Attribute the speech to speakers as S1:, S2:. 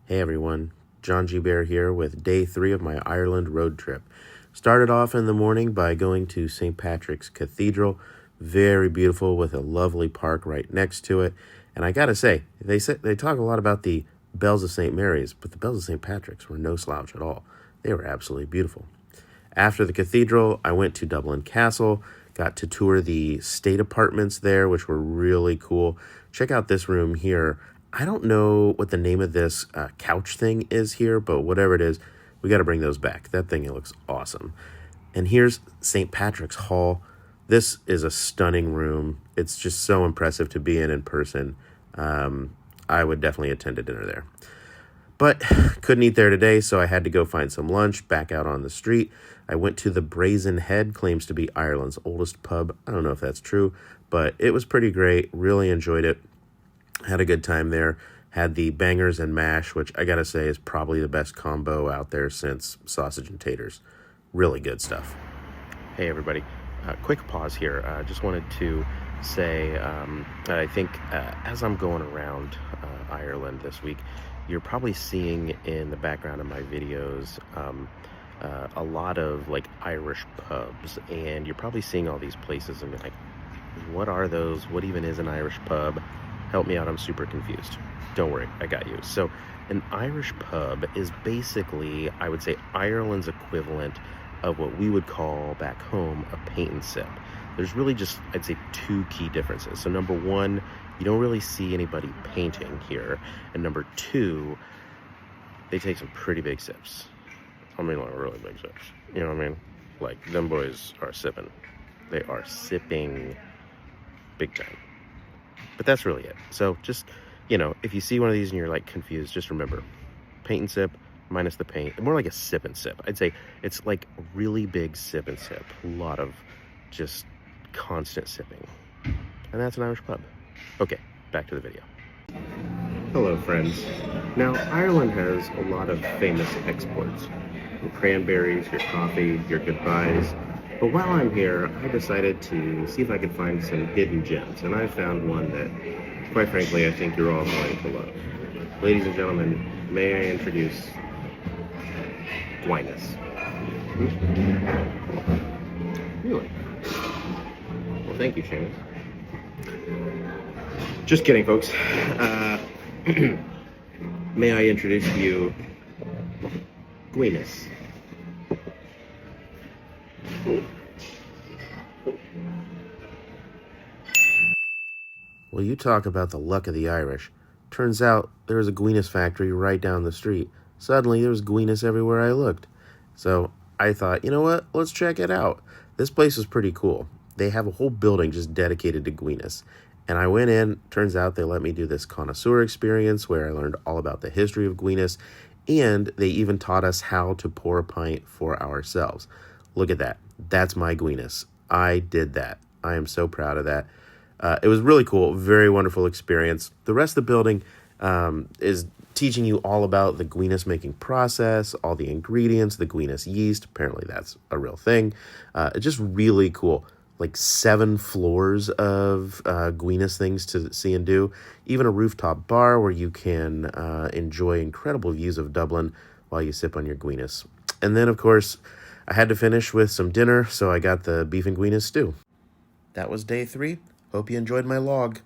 S1: Hey everyone, John G. Bear here with day 3 of my Ireland road trip. Started off in the morning by going to St. Patrick's Cathedral. Very beautiful with a lovely park right next to it. And I gotta say, they talk a lot about the bells of St. Mary's, but the bells of St. Patrick's were no slouch at all. They were absolutely beautiful. After the cathedral, I went to Dublin Castle, got to tour the state apartments there, which were really cool. Check out this room here. I don't know what the name of this couch thing is here, but whatever it is, we got to bring those back. That thing, it looks awesome. And here's St. Patrick's Hall. This is a stunning room. It's just so impressive to be in person. I would definitely attend a dinner there. But couldn't eat there today, so I had to go find some lunch back out on the street. I went to the Brazen Head, claims to be Ireland's oldest pub. I don't know if that's true, but it was pretty great. Really enjoyed it. Had a good time there. Had the bangers and mash, which I gotta say is probably the best combo out there since sausage and taters. Really good stuff. Hey everybody, quick pause here. Just wanted to say that I think as I'm going around Ireland this week, you're probably seeing in the background of my videos a lot of like Irish pubs, and you're probably seeing all these places and be like, what are those? What even is an Irish pub? Help me out, I'm super confused. Don't worry, I got you. So an Irish pub is basically, I would say, Ireland's equivalent of what we would call back home a paint and sip. There's really just, I'd say, 2 key differences. So number 1, you don't really see anybody painting here. And number 2, they take some pretty big sips. I mean, like really big sips. You know what I mean? Like, them boys are sipping. They are sipping big time. But that's really it. So just, if you see one of these and you're like confused, just remember, paint and sip minus the paint. More like a sip and sip. I'd say it's like really big sip and sip. A lot of just constant sipping. And that's an Irish pub. Okay, back to the video. Hello friends. Now Ireland has a lot of famous exports. Your cranberries, your coffee, your goodbyes. But while I'm here, I decided to see if I could find some hidden gems, and I found one that, quite frankly, I think you're all going to love. Ladies and gentlemen, may I introduce Guinness. Really? Well, thank you, Seamus. Just kidding, folks. May I introduce to you Guinness. Well, you talk about the luck of the Irish. Turns out there was a Guinness factory right down the street. Suddenly, there was Guinness everywhere I looked. So I thought, you know what? Let's check it out. This place is pretty cool. They have a whole building just dedicated to Guinness. And I went in. Turns out they let me do this connoisseur experience where I learned all about the history of Guinness. And they even taught us how to pour a pint for ourselves. Look at that. That's my Guinness. I did that. I am so proud of that. It was really cool. Very wonderful experience. The rest of the building is teaching you all about the Guinness making process, all the ingredients, the Guinness yeast. Apparently that's a real thing. It's just really cool. Like 7 floors of Guinness things to see and do. Even a rooftop bar where you can enjoy incredible views of Dublin while you sip on your Guinness. And then, of course, I had to finish with some dinner, so I got the beef and Guinness stew. That was day 3. Hope you enjoyed my log.